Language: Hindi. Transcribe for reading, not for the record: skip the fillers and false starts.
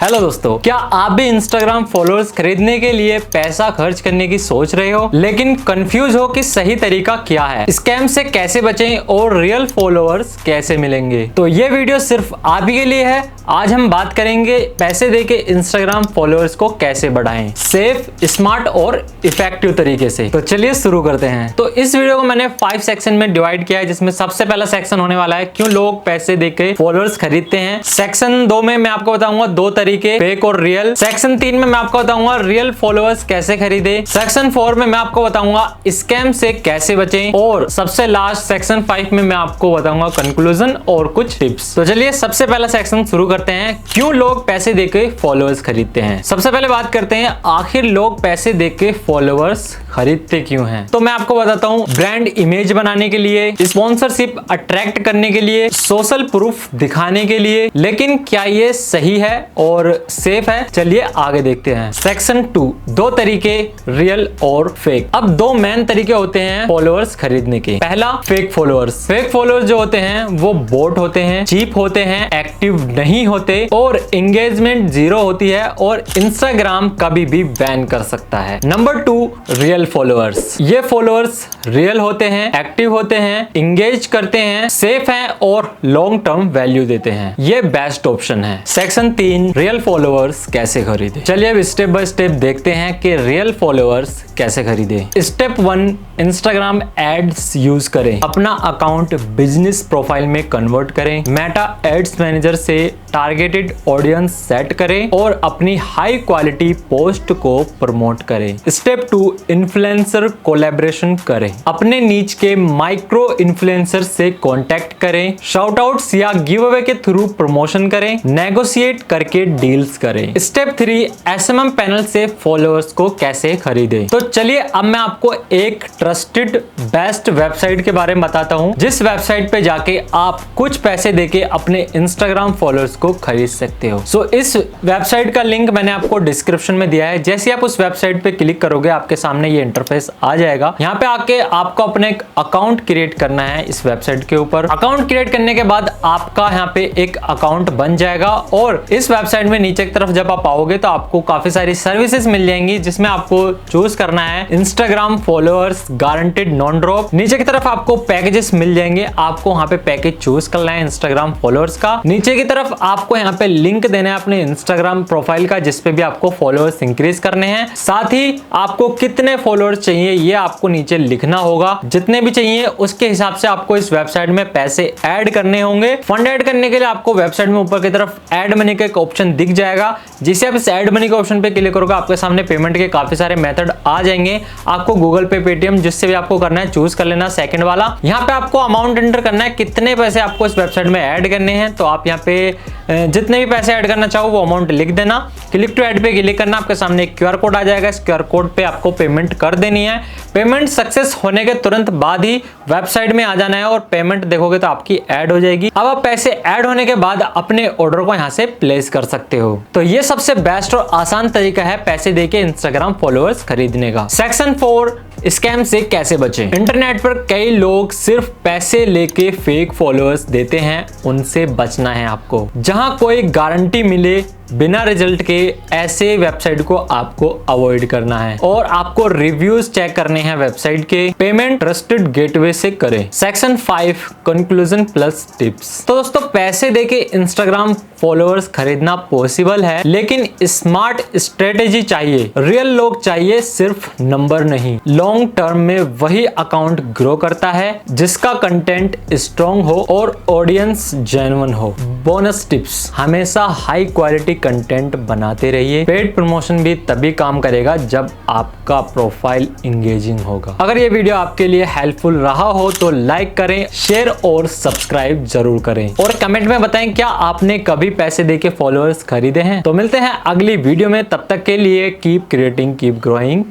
हेलो दोस्तों, क्या आप भी इंस्टाग्राम फॉलोअर्स खरीदने के लिए पैसा खर्च करने की सोच रहे हो लेकिन कंफ्यूज हो कि सही तरीका क्या है, स्कैम से कैसे बचें और रियल फॉलोअर्स कैसे मिलेंगे? तो ये वीडियो सिर्फ आप ही के लिए है। आज हम बात करेंगे पैसे देके इंस्टाग्राम फॉलोअर्स को कैसे बढ़ाएं सेफ, स्मार्ट और इफेक्टिव तरीके से। तो चलिए शुरू करते हैं। तो इस वीडियो को मैंने 5 सेक्शन में डिवाइड किया है, जिसमें सबसे पहला सेक्शन होने वाला है क्यों लोग पैसे देके फॉलोअर्स खरीदते हैं। सेक्शन 2 में मैं आपको बताऊंगा 2 तरीके, फेक और रियल। सेक्शन 3 में मैं आपको बताऊंगा रियल फॉलोअर्स कैसे खरीदे। सेक्शन 4 में मैं आपको बताऊंगा स्कैम से कैसे बचें और सबसे लास्ट सेक्शन 5 में मैं आपको बताऊंगा कंक्लूजन और कुछ टिप्स। तो चलिए सबसे पहला सेक्शन शुरू करते हैं, क्यों लोग पैसे देके फॉलोअर्स खरीदते हैं। सबसे पहले बात करते हैं आखिर लोग पैसे देके फॉलोअर्स खरीदते क्यों हैं। तो मैं आपको बताता हूँ, ब्रांड इमेज बनाने के लिए, स्पॉन्सरशिप अट्रैक्ट करने के लिए, सोशल प्रूफ दिखाने के लिए। लेकिन क्या ये सही है और सेफ है? चलिए आगे देखते हैं। सेक्शन 2, 2 तरीके, रियल और फेक। अब 2 मेन तरीके होते हैं फॉलोअर्स खरीदने के। पहला, फेक फॉलोअर्स। फेक फॉलोअर्स जो होते हैं वो बोट होते हैं, चीप होते हैं, एक्टिव नहीं होते और एंगेजमेंट 0 होती है और इंस्टाग्राम कभी भी बैन कर सकता है। Number 2, real followers. ये फॉलोअर्स रियल होते हैं, एक्टिव होते हैं, इंगेज करते हैं, सेफ हैं और लॉन्ग टर्म वैल्यू देते हैं। ये बेस्ट ऑप्शन है। सेक्शन 3, रियल फॉलोअर्स कैसे खरीदे। चलिए अब स्टेप बाय स्टेप देखते हैं कि रियल फॉलोअर्स कैसे खरीदे। स्टेप 1, इंस्टाग्राम एड्स यूज करें। अपना अकाउंट बिजनेस प्रोफाइल में कन्वर्ट करें। मेटा एड्स मैनेजर से टारगेटेड ऑडियंस सेट करें और अपनी हाई क्वालिटी पोस्ट को प्रमोट करें। स्टेप 2, इन्फ्लुएंसर कोलैबोरेशन करें। अपने नीच के माइक्रो इन्फ्लुएंसर से कांटेक्ट करें, शाउट आउट्स या गिव अवे के थ्रू प्रमोशन करें, नेगोशिएट करके डील्स करें। स्टेप 3, एसएमएम पैनल से फॉलोअर्स को कैसे खरीदें। तो चलिए अब मैं आपको एक ट्रस्टेड बेस्ट वेबसाइट के बारे में बताता हूं, जिस वेबसाइट पे जाके आप कुछ पैसे देके अपने इंस्टाग्राम फॉलोअर्स को खरीद सकते हो। सो इस वेबसाइट का लिंक मैंने आपको डिस्क्रिप्शन में दिया है। जैसे आप उस वेबसाइट पे क्लिक करोगे आपके सामने ये इंटरफेस आ जाएगा। यहाँ पे आके आपको अपने एक अकाउंट क्रिएट करना है इस वेबसाइट के ऊपर। अकाउंट क्रिएट करने के बाद आपका यहाँ पे एक अकाउंट बन जाएगा और इस वेबसाइट में नीचे की तरफ जब आप आओगे तो आपको काफी सारी सर्विसेज मिल जाएंगी, जिसमें आपको चूज करना है Instagram followers guaranteed non drop. नीचे की तरफ आपको पैकेजेस मिल जाएंगे, आपको वहां पे पैकेज चूज करना है इंस्टाग्राम फॉलोअर्स का। नीचे की तरफ आपको यहाँ पे लिंक देना है अपने इंस्टाग्राम प्रोफाइल का, जिसपे भी आपको फॉलोअर्स इंक्रीज करने हैं। साथ ही आपको कितने फॉलोअर्स चाहिए ये आपको नीचे लिखना होगा। जितने भी चाहिए उसके हिसाब से आपको इस वेबसाइट में पैसे ऐड करने होंगे। फंड ऐड करने के लिए आपको वेबसाइट में ऊपर की तरफ ऐड मनी का एक ऑप्शन दिख जाएगा। जिसे आप इस ऐड मनी के ऑप्शन पे क्लिक करोगे आपके सामने पेमेंट के काफी सारे मेथड आ जाएंगे। आपको गूगल पे, पेटीएम, जिससे भी आपको करना है चूज कर लेना सेकंड वाला। यहाँ पे आपको अमाउंट एंटर करना है, कितने पैसे आपको इस वेबसाइट में ऐड करने हैं। तो आप यहाँ पे जितने भी पैसे ऐड करना चाहो वो अमाउंट लिख देना। क्लिक टू ऐड पे क्लिक करना, आपके सामने एक क्यूआर कोड आ जाएगा। इस क्यूआर कोड पे आपको पेमेंट कर देनी है। पेमेंट सक्सेस होने के तुरंत बाद ही वेबसाइट में आ जाना है और पेमेंट देखोगे तो आपकी ऐड हो जाएगी। अब आप पैसे ऐड होने के बाद अपने ऑर्डर को यहाँ से प्लेस कर सकते हो। तो ये सबसे बेस्ट और आसान तरीका है पैसे देके इंस्टाग्राम फॉलोअर्स खरीदने का। सेक्शन 4, स्कैम से कैसे बचें। इंटरनेट पर कई लोग सिर्फ पैसे लेके फेक फॉलोअर्स देते हैं, उनसे बचना है आपको। जहां कोई गारंटी मिले बिना रिजल्ट के, ऐसे वेबसाइट को आपको अवॉइड करना है और आपको रिव्यूज चेक करने हैं वेबसाइट के। पेमेंट ट्रस्टेड गेटवे से करें। Section 5, conclusion plus tips. तो दोस्तों, पैसे देके इंस्टाग्राम फॉलोअर्स खरीदना पॉसिबल है, लेकिन स्मार्ट स्ट्रेटेजी चाहिए। रियल लोग चाहिए, सिर्फ नंबर नहीं। लॉन्ग टर्म में वही अकाउंट ग्रो करता है जिसका कंटेंट स्ट्रॉन्ग हो और ऑडियंस जेन्युइन हो। बोनस टिप्स, हमेशा हाई क्वालिटी कंटेंट बनाते रहिए। पेड प्रमोशन भी तभी काम करेगा जब आपका प्रोफाइल इंगेजिंग होगा। अगर ये वीडियो आपके लिए हेल्पफुल रहा हो तो लाइक करें, शेयर और सब्सक्राइब जरूर करें और कमेंट में बताएं क्या आपने कभी पैसे देके फॉलोअर्स खरीदे हैं। तो मिलते हैं अगली वीडियो में, तब तक के लिए कीप क्रिएटिंग, कीप ग्रोइंग।